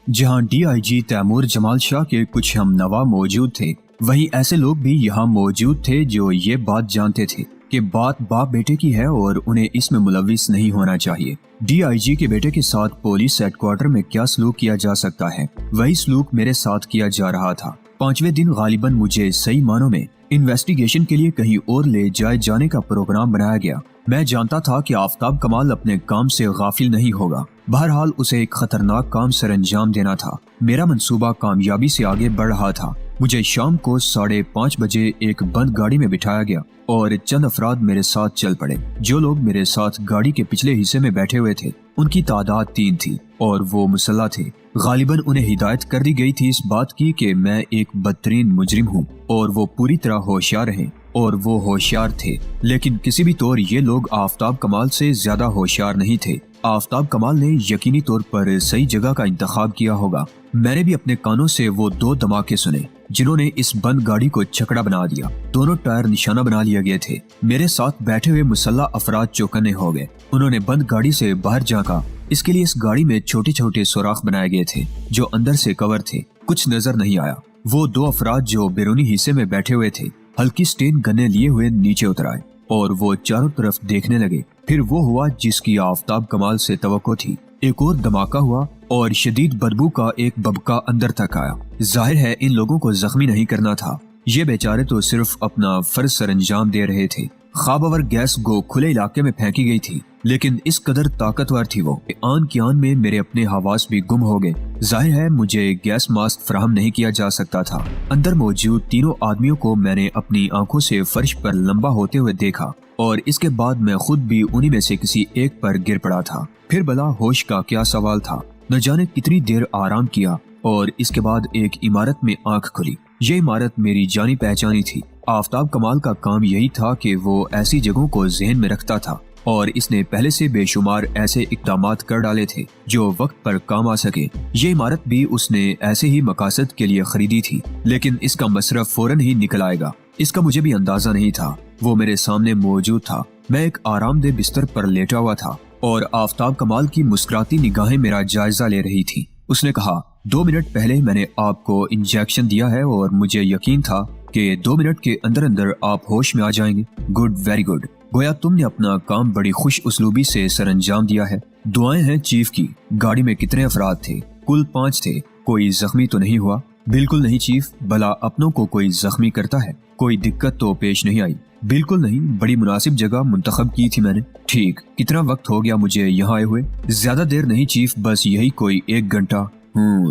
जहां डीआईजी तैमूर जमाल शाह के कुछ हमनवा मौजूद थे, वहीं ऐसे लोग भी यहां मौजूद थे जो ये बात जानते थे कि बात बाप बेटे की है और उन्हें इसमें मुलविस नहीं होना चाहिए। डीआईजी के बेटे के साथ पुलिस हेडक्वार्टर में क्या सलूक किया जा सकता है, वही सलूक मेरे साथ किया जा रहा था। 5वें दिन गालिबन मुझे सही मानों में इन्वेस्टिगेशन के लिए कहीं और ले जाए जाने का प्रोग्राम बनाया गया। मैं जानता था कि आफ्ताब कमाल अपने काम से गाफिल नहीं होगा। बहरहाल उसे एक खतरनाक काम सर अंजाम देना था। मेरा मंसूबा कामयाबी से आगे बढ़ रहा था। मुझे शाम को 5:30 बजे एक बंद गाड़ी में बिठाया गया और चंद अफराद मेरे साथ चल पड़े। जो लोग मेरे साथ गाड़ी के पिछले हिस्से में बैठे हुए थे, उनकी तादाद 3 थी और वो मुसल्ला थे। गालिबन उन्हें हिदायत कर दी गई थी इस बात की कि मैं एक बदतरीन मुजरिम हूँ और वो पूरी तरह होशियार हैं, और वो होशियार थे। लेकिन किसी भी तौर ये लोग आफ्ताब कमाल से ज्यादा होशियार नहीं थे। आफ्ताब कमाल ने यकीनी तौर पर सही जगह का इंतखाब किया होगा। मैंने भी अपने कानों से वो 2 धमाके सुने जिन्होंने इस बंद गाड़ी को छकड़ा बना दिया। दोनों टायर निशाना बना लिए गए थे। मेरे साथ बैठे हुए मुसल्ला अफराद चौकन्ने हो गए। उन्होंने बंद गाड़ी से बाहर झांका। इसके लिए इस गाड़ी में छोटे छोटे सुराख बनाए गए थे जो अंदर से कवर थे। कुछ नजर नहीं आया। वो 2 अफराद जो बैरूनी हिस्से में बैठे हुए थे हल्की स्टेन गन्ने लिए हुए नीचे उतर आए और वो चारों तरफ देखने लगे। फिर वो हुआ जिसकी आफ्ताब कमाल से तवक्को थी। एक और धमाका हुआ और शदीद बदबू का एक बबका अंदर तक आया। जाहिर है इन लोगों को जख्मी नहीं करना था। ये बेचारे तो सिर्फ अपना फर्ज सर अंजाम दे रहे थे। खाबावर गैस गो खुले इलाके में फेंकी गई थी, लेकिन इस कदर ताकतवर थी वो आन की आन में मेरे अपने हवास भी गुम हो गए। जाहिर है मुझे गैस मास्क फराहम नहीं किया जा सकता था। अंदर मौजूद तीनों आदमियों को मैंने अपनी आंखों से फर्श पर लंबा होते हुए देखा और इसके बाद मैं खुद भी उन्हीं में से किसी एक पर गिर पड़ा था। फिर भला होश का क्या सवाल था। न जाने कितनी देर आराम किया और इसके बाद एक इमारत में आंख खुली। ये इमारत मेरी जानी पहचानी थी। आफ्ताब कमाल का काम यही था कि वो ऐसी जगहों को जहन में रखता था और इसने पहले से बेशुमार ऐसे इक़दामात कर डाले थे जो वक्त पर काम आ सके। ये इमारत भी उसने ऐसे ही मकासद के लिए खरीदी थी, लेकिन इसका मसरफ फौरन ही निकल आएगा, इसका मुझे भी अंदाजा नहीं था। वो मेरे सामने मौजूद था। मैं एक आरामदेह बिस्तर पर लेटा हुआ था और आफ्ताब कमाल की मुस्कुराती निगाहें मेरा जायजा ले रही थी। उसने कहा, 2 मिनट पहले मैंने आपको इंजेक्शन दिया है और मुझे यकीन था कि 2 मिनट के अंदर अंदर आप होश में आ जाएंगे। Good, very good. गोया तुमने अपना काम बड़ी खुश उसलूबी से सर अंजाम दिया है। दुआएं हैं चीफ की। गाड़ी में कितने अफराद थे? कुल 5 थे। कोई जख्मी तो नहीं हुआ? बिल्कुल नहीं चीफ। भला अपनों को कोई जख्मी करता है? कोई दिक्कत तो पेश नहीं आई? बिल्कुल नहीं। बड़ी मुनासिब जगह मुंतखब की थी मैंने। ठीक, कितना वक्त हो गया मुझे यहाँ आए हुए? ज्यादा देर नहीं चीफ, बस यही कोई 1 घंटा।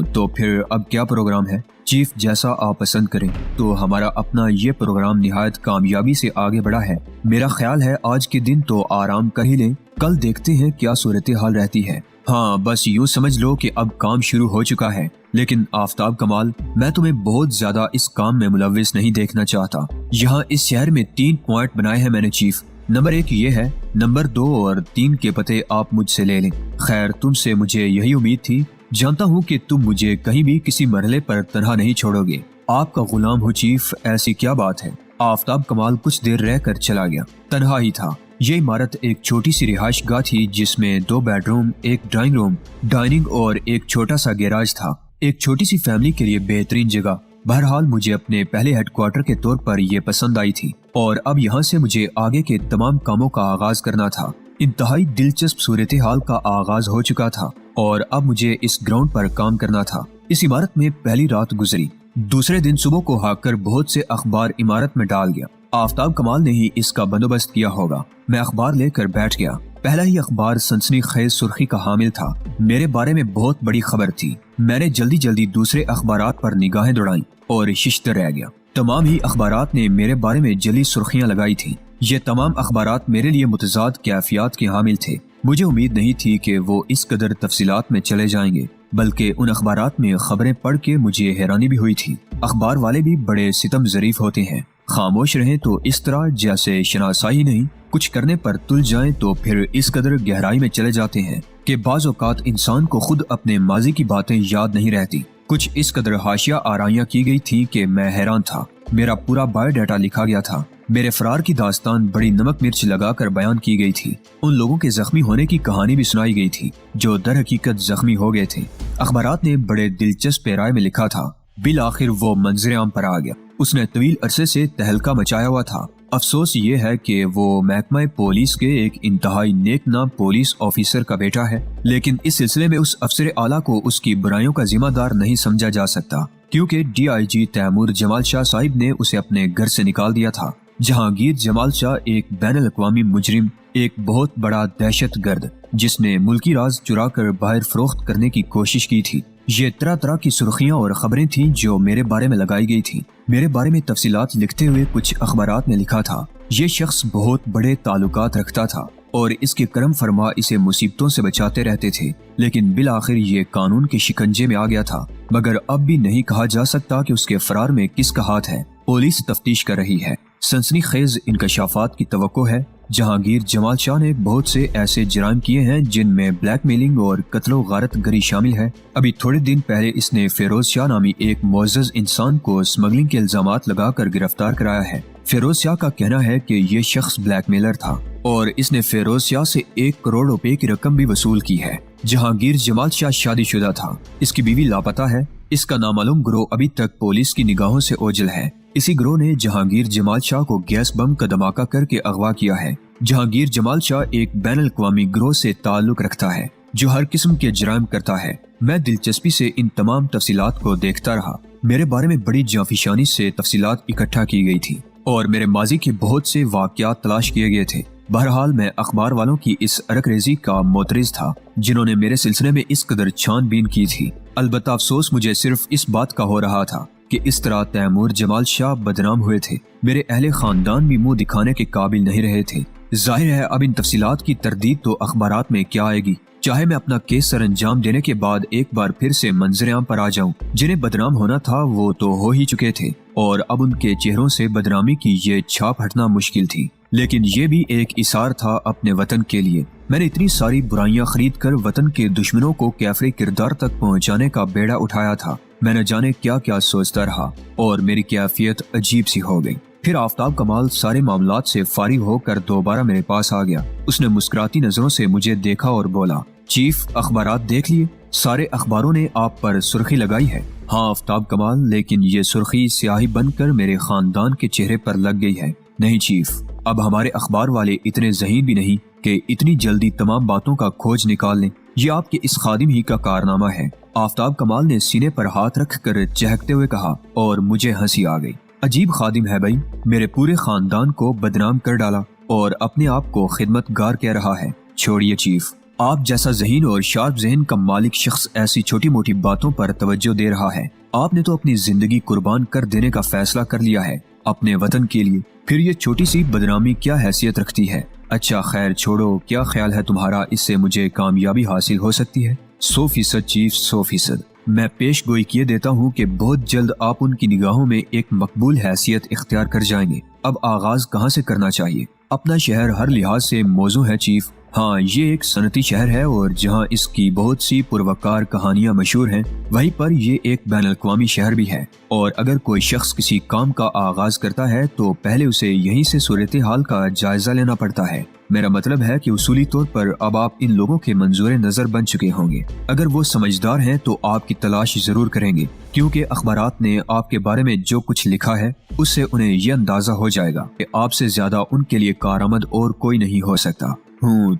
तो फिर अब क्या प्रोग्राम है? चीफ, जैसा आप पसंद करें। तो हमारा अपना ये प्रोग्राम निहायत कामयाबी से आगे बढ़ा है। मेरा ख्याल है आज के दिन तो आराम कर ही लें, कल देखते हैं क्या सूरत हाल रहती है। हाँ, बस यूँ समझ लो कि अब काम शुरू हो चुका है। लेकिन आफ्ताब कमाल, मैं तुम्हें बहुत ज्यादा इस काम में मुलविस नहीं देखना चाहता। यहाँ इस शहर में 3 पॉइंट बनाए हैं मैंने चीफ। नंबर 1 ये है, नंबर 2 और 3 के पते आप मुझसे ले लें। खैर, तुमसे मुझे यही उम्मीद थी। जानता हूँ कि तुम मुझे कहीं भी किसी मरहले पर तन्हा नहीं छोड़ोगे। आपका गुलाम हो चीफ, ऐसी क्या बात है। आफ्ताब कमाल कुछ देर रहकर चला गया। तन्हा ही था। ये इमारत एक छोटी सी रिहाइश गाह थी जिसमें 2 बेडरूम, एक ड्राइंग रूम, डाइनिंग और एक छोटा सा गैराज था। एक छोटी सी फैमिली के लिए बेहतरीन जगह। बहरहाल मुझे अपने पहले हेडक्वार्टर के तौर पर यह पसंद आई थी और अब यहाँ से मुझे आगे के तमाम कामों का आगाज करना था। इंतहाई दिलचस्प सूरत हाल का आगाज हो चुका था और अब मुझे इस ग्राउंड पर काम करना था। इस इमारत में पहली रात गुजरी। दूसरे दिन सुबह को हाकर बहुत से अखबार इमारत में डाल गया। आफ्ताब कमाल ने ही इसका बंदोबस्त किया होगा। मैं अखबार लेकर बैठ गया। पहला ही अखबार सनसनीखेज सुर्खी का हामिल था। मेरे बारे में बहुत बड़ी खबर थी। मैंने जल्दी जल्दी दूसरे अखबारात पर निगाहें दौड़ाई और शिश्त रह गया। तमाम ही अखबारात ने मेरे बारे में जली सुर्खियां लगाई थी। ये तमाम अखबारात मेरे लिए मुतजाद कैफियत के हामिल थे। मुझे उम्मीद नहीं थी कि वो इस कदर तफसीलात में चले जाएंगे, बल्कि उन अखबारात में खबरें पढ़ के मुझे हैरानी भी हुई थी। अखबार वाले भी बड़े सितम ज़रीफ होते हैं। खामोश रहें तो इस तरह जैसे शनासाई नहीं, कुछ करने पर तुल जाएं तो फिर इस कदर गहराई में चले जाते हैं कि बाज़ औक़ात इंसान को खुद अपने माजी की बातें याद नहीं रहती। कुछ इस कदर हाशिया आराइयां की गई थी कि मैं हैरान था। मेरा पूरा बायोडाटा लिखा गया था। मेरे फरार की दास्तान बड़ी नमक मिर्च लगाकर बयान की गई थी। उन लोगों के जख्मी होने की कहानी भी सुनाई गई थी जो दर हकीकत जख्मी हो गए थे। اخبارات نے بڑے دلچسپ پیرائے میں لکھا تھا، بالآخر وہ منظر عام پر آ گیا۔ اس نے طویل عرصے سے تہلکہ مچایا ہوا تھا۔ افسوس یہ ہے کہ وہ محکمہ پولیس کے ایک انتہائی نیک نام پولیس آفیسر کا بیٹا ہے، لیکن اس سلسلے میں اس افسر اعلیٰ کو اس کی برائیوں کا ذمہ دار نہیں سمجھا جا سکتا، کیونکہ DIG تیمور جمال شاہ صاحب نے اسے اپنے گھر سے نکال دیا تھا۔ جہانگیر جمال شاہ ایک بین الاقوامی مجرم، ایک بہت بڑا دہشت گرد جس نے ملکی راز چرا کر باہر فروخت کرنے کی کوشش کی تھی۔ یہ طرح طرح کی سرخیاں اور خبریں تھیں جو میرے بارے میں لگائی گئی تھیں۔ میرے بارے میں تفصیلات لکھتے ہوئے کچھ اخبارات میں لکھا تھا، یہ شخص بہت بڑے تعلقات رکھتا تھا اور اس کے کرم فرما اسے مصیبتوں سے بچاتے رہتے تھے، لیکن بالآخر یہ قانون کے شکنجے میں آ گیا تھا، مگر اب بھی نہیں کہا جا سکتا کہ اس کے فرار میں کس کا ہاتھ ہے۔ پولیس تفتیش کر رہی ہے، سنسنی خیز انکشافات کی توقع ہے۔ جہانگیر جمال شاہ نے بہت سے ایسے جرائم کیے ہیں جن میں بلیک میلنگ اور قتل و غارت گری شامل ہے۔ ابھی تھوڑے دن پہلے اس نے فیروز شاہ نامی ایک معزز انسان کو اسمگلنگ کے الزامات لگا کر گرفتار کرایا ہے۔ فیروز شاہ کا کہنا ہے کہ یہ شخص بلیک میلر تھا اور اس نے فیروز شاہ سے 1 کروڑ روپے کی رقم بھی وصول کی ہے۔ جہانگیر جمال شاہ شادی شدہ تھا، اس کی بیوی لاپتہ ہے۔ اس کا نامعلوم گروہ ابھی تک پولیس کی نگاہوں سے اوجھل ہے۔ اسی گروہ نے جہانگیر جمال شاہ کو گیس بم کا دھماکہ کر کے اغوا کیا ہے۔ جہانگیر جمال شاہ ایک بین الاقوامی گروہ سے تعلق رکھتا ہے جو ہر قسم کے جرائم کرتا ہے۔ میں دلچسپی سے ان تمام تفصیلات کو دیکھتا رہا۔ میرے بارے میں بڑی جانفشانی سے تفصیلات اکٹھا کی گئی تھی اور میرے ماضی کے بہت سے واقعات تلاش کیے گئے تھے۔ بہرحال میں اخبار والوں کی اس ارک ریزی کا معترض تھا جنہوں نے میرے سلسلے میں اس قدر چھان بین کی تھی۔ البتہ افسوس مجھے صرف اس بات کا ہو رہا تھا کہ اس طرح تیمور جمال شاہ بدنام ہوئے تھے۔ میرے اہل خاندان بھی منہ دکھانے کے قابل نہیں رہے تھے۔ ظاہر ہے اب ان تفصیلات کی تردید تو اخبارات میں کیا آئے گی، چاہے میں اپنا کیس سر انجام دینے کے بعد ایک بار پھر سے منظر عام پر آ جاؤں۔ جنہیں بدنام ہونا تھا وہ تو ہو ہی چکے تھے اور اب ان کے چہروں سے بدنامی کی یہ چھاپ ہٹنا مشکل تھی، لیکن یہ بھی ایک اثار تھا اپنے وطن کے لیے۔ میں نے اتنی ساری برائیاں خرید کر وطن کے دشمنوں کو کیفر کردار تک پہنچانے کا بیڑا اٹھایا تھا۔ میں نہ جانے کیا کیا سوچتا رہا اور میری کیفیت عجیب سی ہو گئی۔ پھر آفتاب کمال سارے معاملات سے فارغ ہو کر دوبارہ میرے پاس آ گیا۔ اس نے مسکراتی نظروں سے مجھے دیکھا اور بولا، چیف اخبارات دیکھ لیے؟ سارے اخباروں نے آپ پر سرخی لگائی ہے۔ ہاں آفتاب کمال، لیکن یہ سرخی سیاہی بن کر میرے خاندان کے چہرے پر لگ گئی ہے۔ نہیں چیف، اب ہمارے اخبار والے اتنے ذہین بھی نہیں کہ اتنی جلدی تمام باتوں کا کھوج نکال لیں۔ یہ آپ کے اس خادم ہی کا کارنامہ ہے۔ آفتاب کمال نے سینے پر ہاتھ رکھ کر چہکتے ہوئے کہا اور مجھے ہنسی آ گئی۔ عجیب خادم ہے بھائی، میرے پورے خاندان کو بدنام کر ڈالا اور اپنے آپ کو خدمت گار کہہ رہا ہے۔ چھوڑیے چیف، آپ جیسا ذہین اور شارپ ذہن کا مالک شخص ایسی چھوٹی موٹی باتوں پر توجہ دے رہا ہے۔ آپ نے تو اپنی زندگی قربان کر دینے کا فیصلہ کر لیا ہے اپنے وطن کے لیے، پھر یہ چھوٹی سی بدنامی کیا حیثیت رکھتی ہے؟ اچھا خیر چھوڑو، کیا خیال ہے تمہارا اس سے مجھے کامیابی حاصل ہو سکتی ہے؟ 100% چیف، 100%۔ میں پیش گوئی کیے دیتا ہوں کہ بہت جلد آپ ان کی نگاہوں میں ایک مقبول حیثیت اختیار کر جائیں گے۔ اب آغاز کہاں سے کرنا چاہیے؟ اپنا شہر ہر لحاظ سے موزوں ہے چیف۔ ہاں، یہ ایک صنعتی شہر ہے اور جہاں اس کی بہت سی پروکار کہانیاں مشہور ہیں، وہیں پر یہ ایک بین الاقوامی شہر بھی ہے، اور اگر کوئی شخص کسی کام کا آغاز کرتا ہے تو پہلے اسے یہیں سے صورتحال کا جائزہ لینا پڑتا ہے۔ میرا مطلب ہے کہ اصولی طور پر اب آپ ان لوگوں کے منظور نظر بن چکے ہوں گے۔ اگر وہ سمجھدار ہیں تو آپ کی تلاش ضرور کریں گے، کیونکہ اخبارات نے آپ کے بارے میں جو کچھ لکھا ہے اس سے انہیں یہ اندازہ ہو جائے گا کہ آپ سے زیادہ ان کے لیے کارآمد اور کوئی نہیں ہو سکتا۔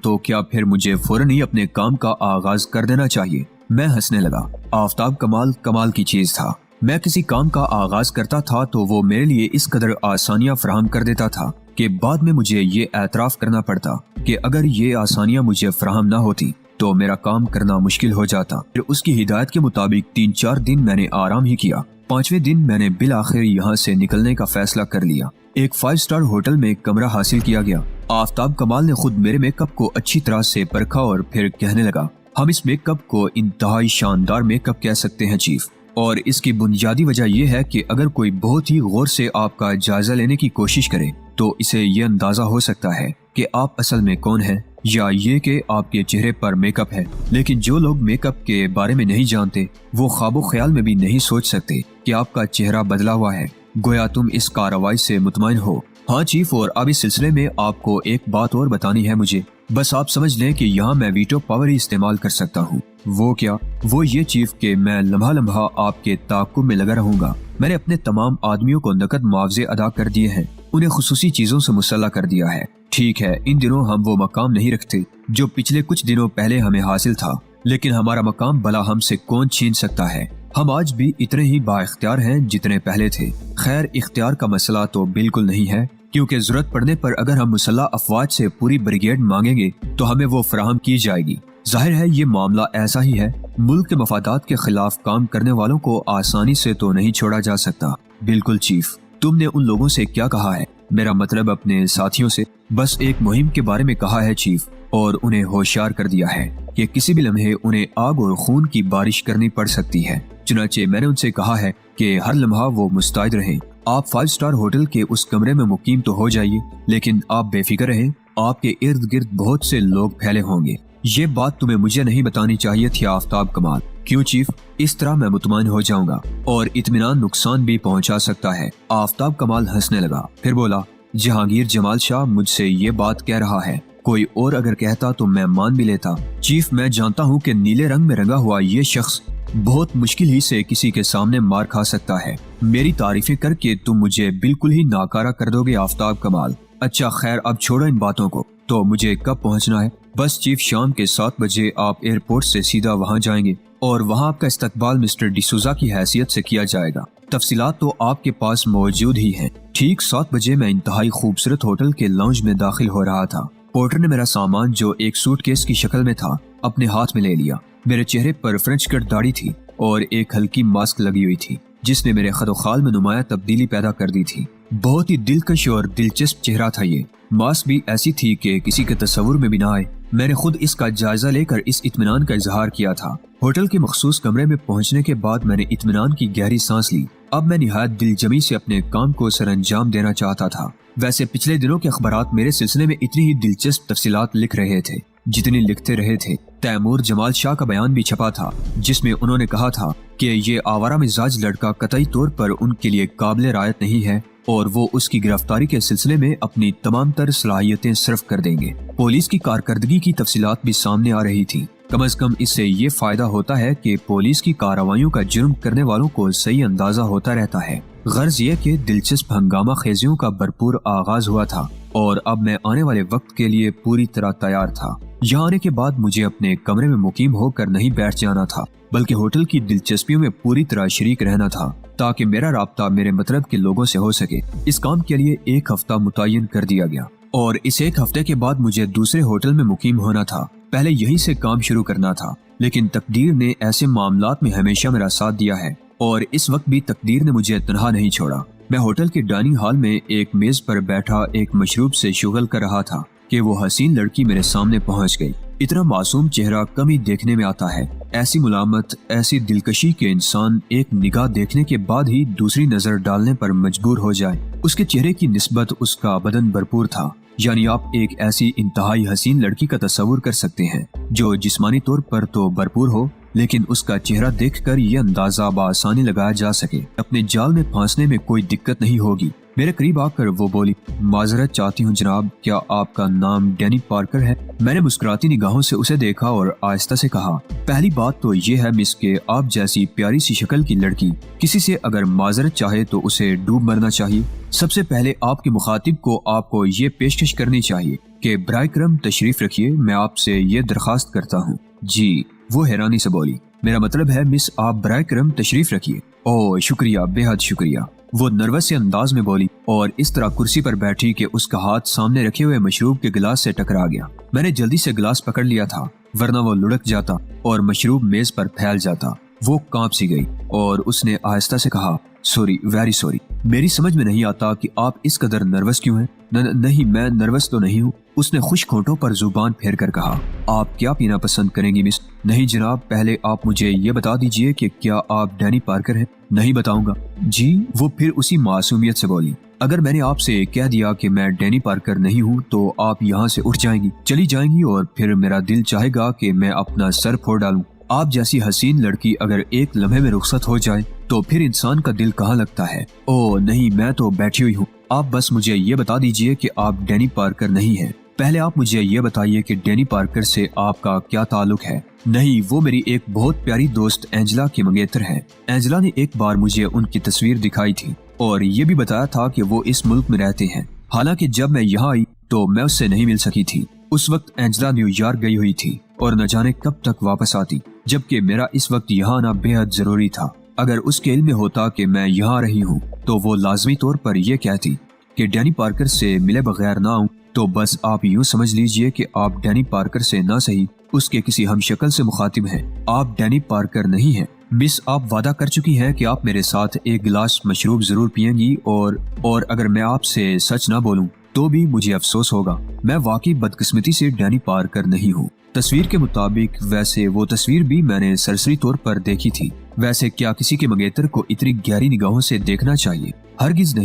تو کیا پھر مجھے فوراً ہی اپنے کام کا آغاز کر دینا چاہیے؟ میں ہنسنے لگا۔ آفتاب کمال کی چیز تھا۔ میں کسی کام کا آغاز کرتا تھا تو وہ میرے لیے اس قدر آسانیاں فراہم کر دیتا تھا کہ بعد میں مجھے یہ اعتراف کرنا پڑتا کہ اگر یہ آسانیاں مجھے فراہم نہ ہوتی تو میرا کام کرنا مشکل ہو جاتا۔ پھر اس کی ہدایت کے مطابق 3-4 دن میں نے آرام ہی کیا۔ 5ویں دن میں نے بالآخر یہاں سے نکلنے کا فیصلہ کر لیا۔ ایک 5 اسٹار ہوٹل میں کمرہ حاصل کیا گیا۔ آفتاب کمال نے خود میرے میک اپ کو اچھی طرح سے پرکھا اور پھر کہنے لگا، ہم اس میک اپ کو انتہائی شاندار میک اپ کہہ سکتے ہیں چیف، اور اس کی بنیادی وجہ یہ ہے کہ اگر کوئی بہت ہی غور سے آپ کا جائزہ لینے کی کوشش کرے تو اسے یہ اندازہ ہو سکتا ہے کہ آپ اصل میں کون ہیں، یا یہ کہ آپ کے چہرے پر میک اپ ہے۔ لیکن جو لوگ میک اپ کے بارے میں نہیں جانتے وہ خواب و خیال میں بھی نہیں سوچ سکتے کہ آپ کا چہرہ بدلا ہوا ہے، گویا تم اس کارروائی سے مطمئن ہو۔ ہاں چیف، اور اب اس سلسلے میں آپ کو ایک بات اور بتانی ہے مجھے۔ बस आप समझ लें कि यहाँ मैं वीटो पावर ही इस्तेमाल कर सकता हूँ। वो क्या? वो ये चीफ कि मैं लम्हा लम्हा आपके ताक़ुब में लगा रहूंगा। मैंने अपने तमाम आदमियों को नकद मुआवजे अदा कर दिए हैं, उन्हें खुसूसी चीजों से मुसल्ला कर दिया है। ठीक है, इन दिनों हम वो मकाम नहीं रखते जो पिछले कुछ दिनों पहले हमें हासिल था, लेकिन हमारा मकाम भला हमसे कौन छीन सकता है। हम आज भी इतने ही बाइख्तियार हैं जितने पहले थे। खैर, इख्तियार का मसला तो बिल्कुल नहीं है, क्योंकि जरूरत पड़ने पर अगर हम मुसल्लह अफवाज से पूरी ब्रिगेड मांगेंगे तो हमें वो फराहम की जाएगी। जाहिर है ये मामला ऐसा ही है। मुल्क के मफादात के खिलाफ काम करने वालों को आसानी से तो नहीं छोड़ा जा सकता। बिल्कुल चीफ, तुमने उन लोगों से क्या कहा है? मेरा मतलब अपने साथियों से। बस एक मुहिम के बारे में कहा है चीफ, और उन्हें होशियार कर दिया है कि किसी भी लम्हे उन्हें आग और खून की बारिश करनी पड़ सकती है। चुनाचे मैंने उनसे कहा है कि हर लम्हा वो मुस्तैद रहें। आप 5 स्टार होटल के उस कमरे में मुकीम तो हो जाइए, लेकिन आप बेफिक्र रहें, आपके इर्द गिर्द बहुत से लोग फैले होंगे। ये बात तुम्हें मुझे नहीं बतानी चाहिए थी आफ्ताब कमाल। क्यों चीफ? इस तरह मैं मुतमईन हो जाऊंगा और इत्मीनान नुकसान भी पहुंचा सकता है। आफ्ताब कमाल हंसने लगा, फिर बोला, जहांगीर जमाल शाह मुझसे ये बात कह रहा है। कोई और अगर कहता तो मैं मान भी लेता। चीफ, मैं जानता हूँ कि नीले रंग में रंगा हुआ ये शख्स बहुत मुश्किल ही से किसी के सामने मार खा सकता है। मेरी तारीफें करके तुम मुझे बिल्कुल ही नाकारा कर दोगे आफ्ताब कमाल। अच्छा खैर, अब छोड़ो इन बातों को। तो मुझे कब पहुंचना है? बस चीफ, शाम के 7 बजे आप एयरपोर्ट से सीधा वहां जाएंगे और वहां आपका इस्तकबाल मिस्टर डिसूजा की हैसियत से किया जाएगा। तफसीलात तो आपके पास मौजूद ही हैं। ठीक 7 बजे मैं इंतहाई खूबसूरत होटल के लाउंज में दाखिल हो रहा था। पोर्टर ने मेरा सामान, जो एक सूटकेस की शक्ल में था, अपने हाथ में ले लिया। मेरे चेहरे पर फ्रेंच कट दाढ़ी थी और एक हल्की मास्क लगी हुई थी, जिसने मेरे खदोखाल में नुमाया तब्दीली पैदा कर दी थी। बहुत ही दिलकश और दिलचस्प चेहरा था ये। मास्क भी ऐसी थी कि किसी के तस्वुर में भी ना आए। मैंने खुद इसका जायजा लेकर इस इत्मीनान का इजहार किया था। होटल के मखसूस कमरे में पहुंचने के बाद मैंने इत्मीनान की गहरी सांस ली। अब मैं निहायत दिलजमी से अपने काम को सरअंजाम देना चाहता था। वैसे पिछले दिनों के अखबारात मेरे सिलसिले में इतनी ही दिलचस्प तफसीलात लिख रहे थे जितनी लिखते रहे थे। तैमूर जमाल शाह का बयान भी छपा था, जिसमें उन्होंने कहा था कि ये आवारा मिजाज लड़का कतई तौर पर उनके लिए काबिल रायत नहीं है और वो उसकी गिरफ्तारी के सिलसिले में अपनी तमाम तर सलाहियतें सर्फ कर देंगे। पुलिस की कारकर्दगी की तफसीलात भी सामने आ रही थी। कम अज कम इससे ये फायदा होता है कि पुलिस की कार्रवाइयों का जुर्म करने वालों को सही अंदाजा होता रहता है। गर्ज ये कि दिलचस्प हंगामा खेजियों का भरपूर आगाज हुआ था और अब मैं आने वाले वक्त के लिए पूरी तरह तैयार था। यहाँ आने के बाद मुझे अपने कमरे में मुकीम होकर नहीं बैठ जाना था, बल्कि होटल की दिलचस्पियों में पूरी तरह शरीक रहना था, ताकि मेरा राब्ता मेरे मतलब के लोगों से हो सके। इस काम के लिए 1 हफ्ता मुतय्यन कर दिया गया और इस 1 हफ्ते के बाद मुझे दूसरे होटल में मुकीम होना था। पहले यहीं से काम शुरू करना था, लेकिन तकदीर ने ऐसे मामलात में हमेशा मेरा साथ दिया है और इस वक्त भी तकदीर ने मुझे तन्हा नहीं छोड़ा। मैं होटल के डाइनिंग हॉल में एक मेज पर बैठा एक मशरूब से शुगल कर रहा था कि वो हसीन लड़की मेरे सामने पहुंच गई। इतना मासूम चेहरा कम ही देखने में आता है। ऐसी मुलामत, ऐसी दिलकशी के इंसान एक निगाह देखने के बाद ही दूसरी नजर डालने पर मजबूर हो जाए। उसके चेहरे की निस्बत उसका बदन भरपूर था, यानी आप एक ऐसी इंतहाई हसीन लड़की का तस्वुर कर सकते हैं जो जिस्मानी तौर पर तो भरपूर हो, लेकिन उसका चेहरा देखकर ये अंदाजा बआसानी लगाया जा सके अपने जाल में फांसने में कोई दिक्कत नहीं होगी। मेरे करीब आकर वो बोली, माजरत चाहती हूँ जनाब, क्या आपका नाम डैनी पार्कर है? मैंने मुस्कुराती निगाहों से उसे देखा और आहिस्ता से कहा, पहली बात तो ये है मिस के आप जैसी प्यारी सी शक्ल की लड़की किसी से अगर माजरत चाहे तो उसे डूब मरना चाहिए। सबसे पहले आपके मुखातिब को आपको ये पेशकश करनी चाहिए कि बराए करम तशरीफ रखिए, मैं आपसे ये दरखास्त करता हूँ। जी, वो हैरानी से बोली, मेरा मतलब है मिस, आप बराए करम तशरीफ रखिए। ओह शुक्रिया, बेहद शुक्रिया। वो नर्वस से अंदाज में बोली और इस तरह कुर्सी पर बैठी कि उसका हाथ सामने रखे हुए मशरूब के गिलास से टकरा गया। मैंने जल्दी से गिलास पकड़ लिया था, वरना वो लुढ़क जाता और मशरूब मेज पर फैल जाता। वो कांप सी गई और उसने आहिस्ता से कहा, सॉरी, वेरी सॉरी। मेरी समझ में नहीं आता कि आप इस कदर नर्वस क्यों हैं। नहीं, मैं नर्वस तो नहीं हूँ, उसने खुश्क होंठों पर जुबान फेर कर कहा। आप क्या पीना पसंद करेंगी मिस? नहीं जनाब, पहले आप मुझे ये बता दीजिए कि क्या आप डैनी पार्कर हैं? नहीं बताऊंगा। जी, वो फिर उसी मासूमियत से बोली, अगर मैंने आपसे कह दिया कि मैं डैनी पार्कर नहीं हूँ तो आप यहाँ से उठ जाएंगी, चली जाएंगी और फिर मेरा दिल चाहेगा कि मैं अपना सर फोड़ डालूं। आप जैसी हसीन लड़की अगर एक लम्हे में रुखसत हो जाए तो फिर इंसान का दिल कहाँ लगता है। ओह नहीं, मैं तो बैठी हुई हूँ, आप बस मुझे ये बता दीजिए कि आप डैनी पार्कर नहीं हैं। पहले आप मुझे ये बताइए कि डैनी पार्कर से आपका क्या ताल्लुक है। नहीं, वो मेरी एक बहुत प्यारी दोस्त एंजेला की मंगेतर है। एंजेला ने एक बार मुझे उनकी तस्वीर दिखाई थी और ये भी बताया था कि वो इस मुल्क में रहते हैं। हालांकि जब मैं यहाँ आई तो मैं उससे नहीं मिल सकी थी। उस वक्त एंजेला न्यूयॉर्क गई हुई थी और न जाने कब तक वापस आती, जबकि मेरा इस वक्त यहाँ आना बेहद जरूरी था। अगर उसके इल्म में होता कि मैं यहाँ रही हूँ तो वो लाजमी तौर पर यह कहती कि डैनी पार्कर से मिले बगैर ना आऊं। तो बस आप यूँ समझ लीजिए कि आप डैनी पार्कर से ना सही उसके किसी हमशक्ल से मुखातिब हैं। आप डैनी पार्कर नहीं हैं। मिस, आप वादा कर चुकी हैं कि आप मेरे साथ एक गिलास मशरूब जरूर पिएंगी और अगर मैं आपसे सच ना बोलूं तो भी मुझे अफसोस होगा। मैं वाकई बदकिस्मती से डैनी पार्कर नहीं हूँ। तस्वीर के मुताबिक वैसे वो तस्वीर भी मैंने सरसरी तौर पर देखी थी। वैसे क्या किसी के मंगेतर को इतनी गहरी निगाहों से देखना चाहिए? हरगिज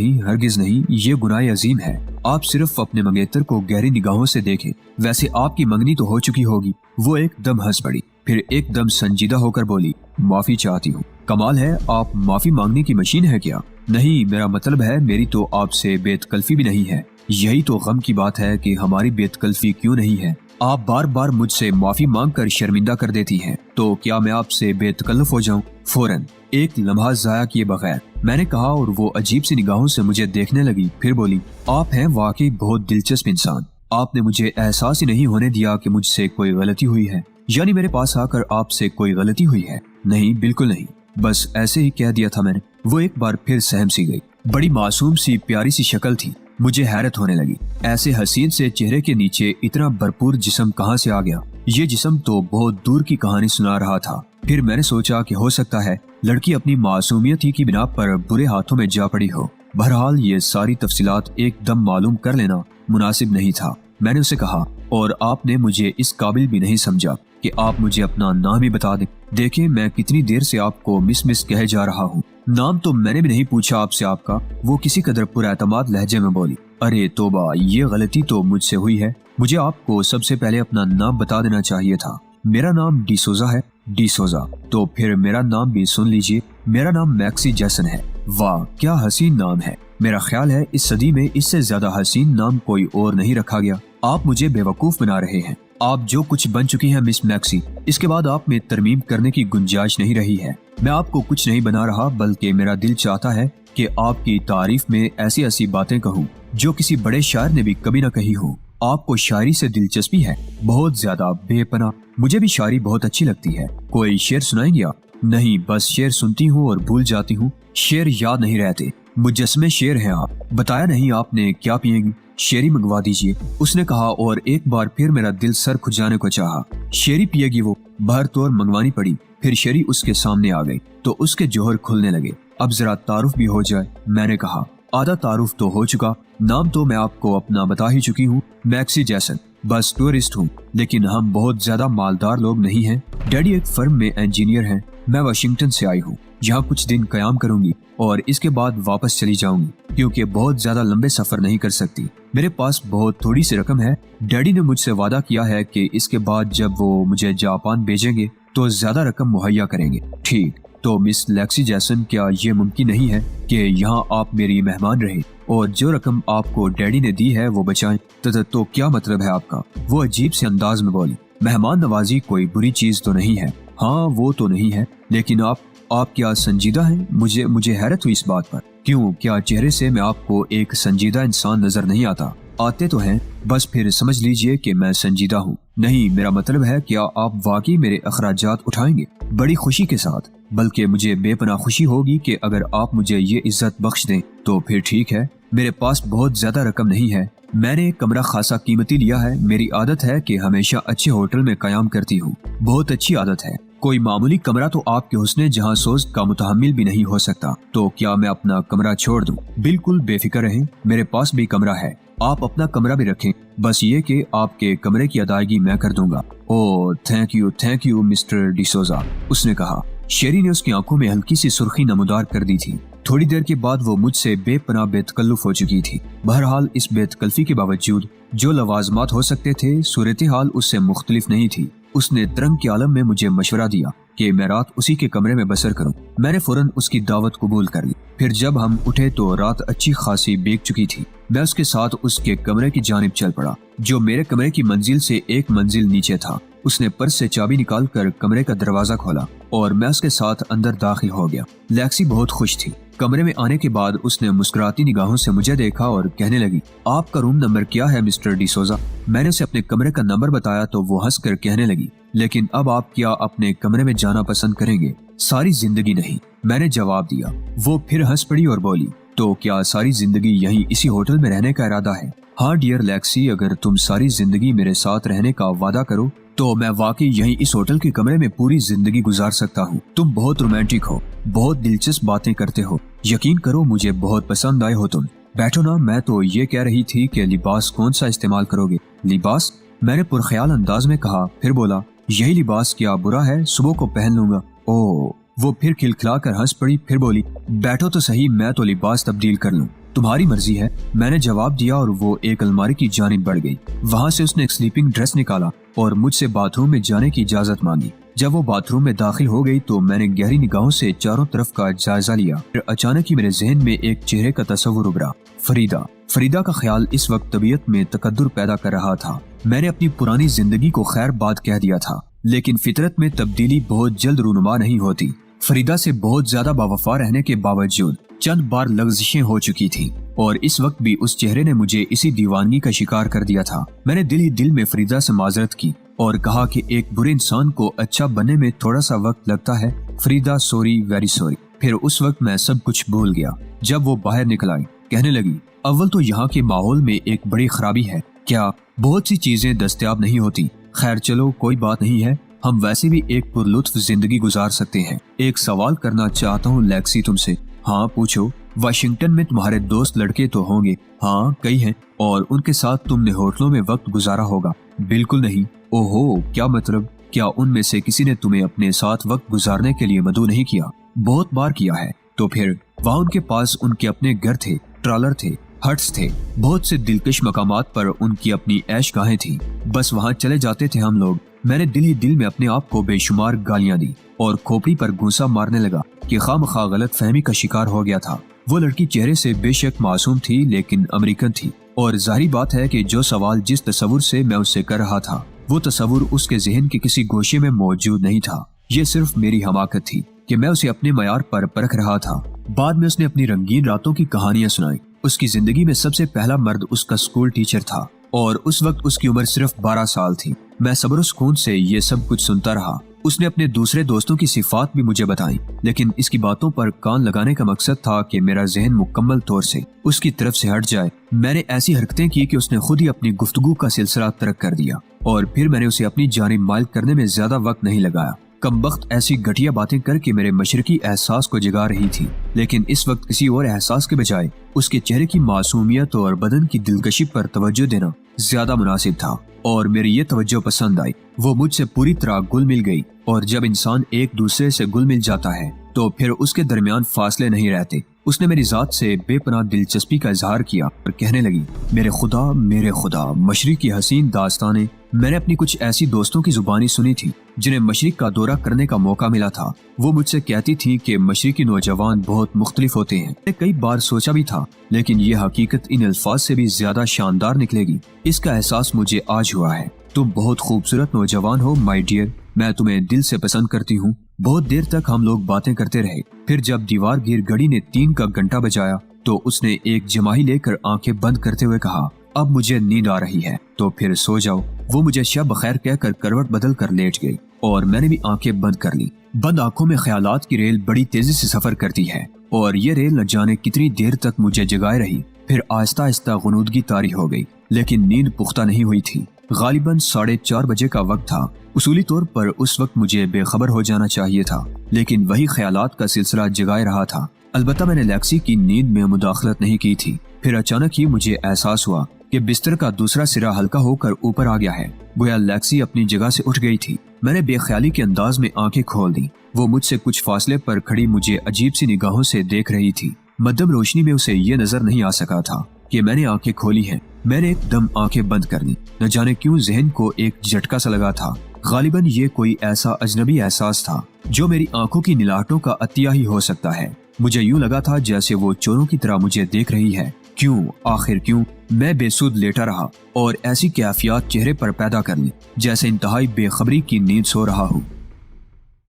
नहीं, ये गुनाह अजीम है। आप सिर्फ अपने मंगेतर को गहरी निगाहों से देखें। वैसे आपकी मंगनी तो हो चुकी होगी। वो एकदम हंस पड़ी, फिर एकदम संजीदा होकर बोली, माफी चाहती हूँ। कमाल है, आप माफी मांगने की मशीन है क्या? नहीं, मेरा मतलब है मेरी तो आपसे बेतकल्फी भी नहीं है। यही तो गम की बात है कि हमारी बेतकल्फी क्यों नहीं है। आप बार बार मुझसे माफी मांगकर शर्मिंदा कर देती हैं, तो क्या मैं आपसे बेतकल्लुफ हो जाऊं? फौरन एक लम्हा जाया किए बगैर मैंने कहा और वो अजीब सी निगाहों से मुझे देखने लगी। फिर बोली, आप हैं वाकई बहुत दिलचस्प इंसान। आपने मुझे एहसास ही नहीं होने दिया कि मुझसे कोई गलती हुई है। यानी मेरे पास आकर आपसे कोई गलती हुई है? नहीं, बिल्कुल नहीं, बस ऐसे ही कह दिया था मैंने। वो एक बार फिर सहम सी गई। बड़ी मासूम सी प्यारी सी शक्ल थी। मुझे हैरत होने लगी, ऐसे हसीन से चेहरे के नीचे इतना भरपूर जिस्म कहाँ से आ गया? ये जिस्म तो बहुत दूर की कहानी सुना रहा था। फिर मैंने सोचा कि हो सकता है लड़की अपनी मासूमियत ही की बिना पर बुरे हाथों में जा पड़ी हो। बहरहाल ये सारी तफसीलात एकदम मालूम कर लेना मुनासिब नहीं था। मैंने उसे कहा, और आपने मुझे इस काबिल भी नहीं समझा कि आप मुझे अपना नाम ही बता दें। देखें, मैं कितनी देर से आपको मिस कहे जा रहा हूँ। नाम तो मैंने भी नहीं पूछा आपसे आपका। वो किसी कदर पुरएतमाद लहजे में बोली, अरे तोबा, ये गलती तो मुझसे हुई है। मुझे आपको सबसे पहले अपना नाम बता देना चाहिए था। मेरा नाम डिसोजा है। डिसोजा? तो फिर मेरा नाम भी सुन लीजिए। मेरा नाम मैक्सी जैसन है। वाह, क्या हसीन नाम है। मेरा ख्याल है इस सदी में इससे ज्यादा हसीन नाम कोई और नहीं रखा गया। आप मुझे बेवकूफ बना रहे हैं। आप जो कुछ बन चुकी हैं मिस मैक्सी, इसके बाद आप में तरमीम करने की गुंजाइश नहीं रही है। मैं आपको कुछ नहीं बना रहा, बल्कि मेरा दिल चाहता है कि आपकी तारीफ में ऐसी ऐसी बातें कहूँ जो किसी बड़े शायर ने भी कभी न कही हो। आपको शायरी से दिलचस्पी है? बहुत ज्यादा, बेपनाह। मुझे भी शायरी बहुत अच्छी लगती है। कोई शेर सुनाएंगे आप? नहीं, बस शेर सुनती हूँ और भूल जाती हूँ। शेर याद नहीं रहते। मुजस्मे शेर हैं आप। बताया नहीं आपने क्या पिएंगी? शेरी मंगवा दीजिए, उसने कहा और एक बार फिर मेरा दिल सर खुजाने को चाहा। शेरी पिएगी वो? भर तोड़ मंगवानी पड़ी। फिर शेरी उसके सामने आ गई तो उसके जोहर खुलने लगे। अब जरा तारुफ भी हो जाए, मैंने कहा। आधा तारुफ तो हो चुका। नाम तो मैं आपको अपना बता ही चुकी हूँ, मैक्सी जैसन। बस टूरिस्ट हूँ, लेकिन हम बहुत ज्यादा मालदार लोग नहीं हैं। डैडी एक फर्म में इंजीनियर हैं। मैं वाशिंगटन से आई हूँ। यहाँ कुछ दिन कयाम करूंगी और इसके बाद वापस चली जाऊंगी, क्योंकि बहुत ज्यादा लंबे सफर नहीं कर सकती। मेरे पास बहुत थोड़ी सी रकम है। डैडी ने मुझसे वादा किया है कि इसके बाद जब वो मुझे जापान भेजेंगे तो ज्यादा रकम मुहैया करेंगे। ठीक, तो मिस लेक्सी जैसन, क्या ये मुमकिन नहीं है कि यहाँ आप मेरी मेहमान रहे और जो रकम आपको डैडी ने दी है वो बचाएं? तो क्या मतलब है आपका? वो अजीब से अंदाज में बोली। मेहमान नवाजी कोई बुरी चीज तो नहीं है। हाँ, वो तो नहीं है, लेकिन आप क्या संजीदा हैं? मुझे हैरत हुई इस बात पर। क्यों, क्या चेहरे से मैं आपको एक संजीदा इंसान नजर नहीं आता? आते तो हैं, बस फिर समझ लीजिए कि मैं संजीदा हूँ। नहीं, मेरा मतलब है क्या आप वाकई मेरे अखराजात उठाएंगे? बड़ी खुशी के साथ, बल्कि मुझे बेपनाह खुशी होगी कि अगर आप मुझे ये इज्जत बख्श दें तो फिर ठीक है। मेरे पास बहुत ज्यादा रकम नहीं है। मैंने एक कमरा खासा कीमती लिया है। मेरी आदत है कि हमेशा अच्छे होटल में कयाम करती हूँ। बहुत अच्छी आदत है। कोई मामूली कमरा तो आपके हुस्ने जहाँ सोच का मुतहम्मिल भी नहीं हो सकता। तो क्या मैं अपना कमरा छोड़ दूं? बिल्कुल बेफिक्र रहें, मेरे पास भी कमरा है। आप अपना कमरा भी रखें, बस ये कि आपके कमरे की अदायगी मैं कर दूंगा। ओह, थैंक यू मिस्टर डिसोजा, उसने कहा। शेरी ने उसकी आंखों में हल्की सी सुर्खी नमूदार कर दी थी। थोड़ी देर के बाद वो मुझसे बेपनाह बेतकल्लुफ हो चुकी थी। बहरहाल इस बेतकल्फी के बावजूद जो लवाजमात हो सकते थे, सूरत हाल उससे मुख्तलिफ नहीं थी। उसने तरंग के आलम में मुझे मशवरा दिया कि मैं रात उसी के कमरे में बसर करूं। मैंने फौरन उसकी दावत कबूल कर ली। फिर जब हम उठे तो रात अच्छी खासी बीत चुकी थी। میں اس کے ساتھ اس کے کمرے کی جانب چل پڑا جو میرے کمرے کی منزل سے ایک منزل نیچے تھا۔ اس نے پرس سے چابی نکال کر کمرے کا دروازہ کھولا اور میں اس کے ساتھ اندر داخل ہو گیا۔ لیکسی بہت خوش تھی۔ کمرے میں آنے کے بعد اس نے مسکراتی نگاہوں سے مجھے دیکھا اور کہنے لگی، آپ کا روم نمبر کیا ہے مسٹر ڈی سوزا؟ میں نے اسے اپنے کمرے کا نمبر بتایا تو وہ ہنس کر کہنے لگی، لیکن اب آپ کیا اپنے کمرے میں جانا پسند کریں گے؟ ساری زندگی نہیں، میں نے جواب دیا۔ وہ پھر ہنس پڑی اور بولی، تو کیا ساری زندگی یہیں اسی ہوٹل میں رہنے کا ارادہ ہے؟ ہاں ڈیئر لیکسی، اگر تم ساری زندگی میرے ساتھ رہنے کا وعدہ کرو تو میں واقعی یہیں اس ہوٹل کے کمرے میں پوری زندگی گزار سکتا ہوں۔ تم بہت رومانٹک ہو، بہت دلچسپ باتیں کرتے ہو، یقین کرو مجھے بہت پسند آئے ہو تم۔ بیٹھو نا، میں تو یہ کہہ رہی تھی کہ لباس کون سا استعمال کرو گے؟ لباس؟ میں نے پرخیال انداز میں کہا، پھر بولا، یہی لباس کیا برا ہے، صبح کو پہن لوں گا۔ اوہ، وہ پھر کھلکھلا کر ہنس پڑی، پھر بولی، بیٹھو تو صحیح، میں تو لباس تبدیل کر لوں۔ تمہاری مرضی ہے، میں نے جواب دیا اور وہ ایک الماری کی جانب بڑھ گئی۔ وہاں سے اس نے ایک سلیپنگ ڈریس نکالا اور مجھ سے باتھ روم میں جانے کی اجازت مانگی۔ جب وہ باتھ روم میں داخل ہو گئی تو میں نے گہری نگاہوں سے چاروں طرف کا جائزہ لیا۔ پھر اچانک ہی میرے ذہن میں ایک چہرے کا تصور ابھرا، فریدہ کا خیال اس وقت طبیعت میں تقدر پیدا کر رہا تھا۔ میں نے اپنی پرانی زندگی کو خیر بات کہہ دیا تھا، لیکن فطرت میں تبدیلی بہت جلد رونما نہیں ہوتی۔ فریدہ سے بہت زیادہ باوفا رہنے کے باوجود چند بار لغزشیں ہو چکی تھی اور اس وقت بھی اس چہرے نے مجھے اسی دیوانگی کا شکار کر دیا تھا۔ میں نے دل ہی دل میں فریدہ سے معذرت کی اور کہا کہ ایک برے انسان کو اچھا بننے میں تھوڑا سا وقت لگتا ہے۔ Farida sorry, very sorry. پھر اس وقت میں سب کچھ بھول گیا۔ جب وہ باہر نکل آئی، کہنے لگی، اول تو یہاں کے ماحول میں ایک بڑی خرابی ہے، کیا بہت سی چیزیں دستیاب نہیں ہوتی؟ خیر چلو، کوئی بات نہیں ہے، ہم ویسے بھی ایک پرلطف زندگی گزار سکتے ہیں۔ ایک سوال کرنا چاہتا ہوں لیکسی تم سے۔ ہاں پوچھو۔ واشنگٹن میں تمہارے دوست لڑکے تو ہوں گے؟ ہاں کئی ہیں۔ اور ان کے ساتھ تم نے ہوٹلوں میں وقت گزارا ہوگا؟ بالکل نہیں۔ اوہو، کیا مطلب؟ کیا ان میں سے کسی نے تمہیں اپنے ساتھ وقت گزارنے کے لیے مدعو نہیں کیا؟ بہت بار کیا ہے۔ تو پھر وہاں ان کے پاس ان کے اپنے گھر تھے، ٹرالر تھے، ہٹس تھے، بہت سے دلکش مقامات پر ان کی اپنی عیش گاہیں تھیں، بس وہاں چلے جاتے تھے ہم لوگ۔ میں نے دل ہی دل میں اپنے آپ کو بے شمار گالیاں دی اور کھوپڑی پر گھونسا مارنے لگا کہ خواہ غلط فہمی کا شکار ہو گیا تھا۔ وہ لڑکی چہرے سے بے شک معصوم تھی لیکن امریکن تھی، اور ظاہری بات ہے کہ جو سوال جس تصور سے میں اس سے کر رہا تھا وہ تصور اس کے ذہن کے کسی گوشے میں موجود نہیں تھا۔ یہ صرف میری حماقت تھی کہ میں اسے اپنے معیار پر پرکھ رہا تھا۔ بعد میں اس نے اپنی رنگین راتوں کی کہانیاں سنائی۔ اس کی زندگی میں سب سے پہلا مرد اس کا اسکول ٹیچر تھا اور اس وقت اس کی عمر صرف 12 سال تھی۔ میں صبر و سکون سے یہ سب کچھ سنتا رہا۔ اس نے اپنے دوسرے دوستوں کی صفات بھی مجھے بتائیں، لیکن اس کی باتوں پر کان لگانے کا مقصد تھا کہ میرا ذہن مکمل طور سے اس کی طرف سے ہٹ جائے۔ میں نے ایسی حرکتیں کی کہ اس نے خود ہی اپنی گفتگو کا سلسلہ ترک کر دیا، اور پھر میں نے اسے اپنی جانب مائل کرنے میں زیادہ وقت نہیں لگایا۔ کمبخت ایسی گھٹیا باتیں کر کے میرے مشرقی احساس کو جگا رہی تھی، لیکن اس وقت کسی اور احساس کے بجائے اس کے چہرے کی معصومیت اور بدن کی دلکشی پر توجہ دینا زیادہ مناسب تھا، اور میری یہ توجہ پسند آئی۔ وہ مجھ سے پوری طرح گل مل گئی، اور جب انسان ایک دوسرے سے گل مل جاتا ہے تو پھر اس کے درمیان فاصلے نہیں رہتے۔ اس نے میری ذات سے بے پناہ دلچسپی کا اظہار کیا اور کہنے لگی، میرے خدا، مشرق کی حسین داستانیں۔ میں نے اپنی کچھ ایسی دوستوں کی زبانی سنی تھی جنہیں مشرق کا دورہ کرنے کا موقع ملا تھا۔ وہ مجھ سے کہتی تھی کہ مشرقی نوجوان بہت مختلف ہوتے ہیں۔ میں کئی بار سوچا بھی تھا، لیکن یہ حقیقت ان الفاظ سے بھی زیادہ شاندار نکلے گی۔ اس کا احساس مجھے آج ہوا ہے۔ تم بہت خوبصورت نوجوان ہو مائی ڈیئر، میں تمہیں دل سے پسند کرتی ہوں۔ بہت دیر تک ہم لوگ باتیں کرتے رہے، پھر جب دیوار گیر گھڑی نے 3 کا گھنٹہ بجایا تو اس نے ایک جمائی لے کر آنکھیں بند کرتے ہوئے کہا، اب مجھے نیند آ رہی ہے تو پھر سو جاؤ۔ وہ مجھے شب بخیر کہہ کر کروٹ بدل کر لیٹ گئی اور میں نے بھی آنکھیں بند کر لی۔ بند آنکھوں میں خیالات کی ریل بڑی تیزی سے سفر کرتی ہے، اور یہ ریل نہ جانے کتنی دیر تک مجھے جگائے رہی۔ پھر آہستہ آہستہ غنودگی طاری ہو گئی، لیکن نیند پختہ نہیں ہوئی تھی۔ غالباً 4:30 بجے کا وقت تھا۔ اصولی طور پر اس وقت مجھے بے خبر ہو جانا چاہیے تھا، لیکن وہی خیالات کا سلسلہ جگائے رہا تھا۔ البتہ میں نے لیکسی کی نیند میں مداخلت نہیں کی تھی۔ پھر اچانک ہی مجھے احساس ہوا کہ بستر کا دوسرا سرا ہلکا ہو کر اوپر آ گیا ہے، گویا لیکسی اپنی جگہ سے اٹھ گئی تھی۔ میں نے بے خیالی کے انداز میں آنکھیں کھول دیں۔ وہ مجھ سے کچھ فاصلے پر کھڑی مجھے عجیب سی نگاہوں سے دیکھ رہی تھی۔ مدھم روشنی میں اسے یہ نظر نہیں آ سکا تھا کہ میں نے آنکھیں کھولی ہیں۔ میں نے ایک دم آنکھیں بند کر لی۔ نہ جانے کیوں ذہن کو ایک جھٹکا سا لگا تھا۔ غالباً یہ کوئی ایسا اجنبی احساس تھا جو میری آنکھوں کی نلاٹوں کا عطیہ ہی ہو سکتا ہے۔ مجھے یوں لگا تھا جیسے وہ چوروں کی طرح مجھے دیکھ رہی ہے۔ کیوں آخر کیوں میں بے سود لیٹا رہا اور ایسی کیفیات چہرے پر پیدا کر لی جیسے انتہائی بے خبری کی نیند سو رہا ہوں۔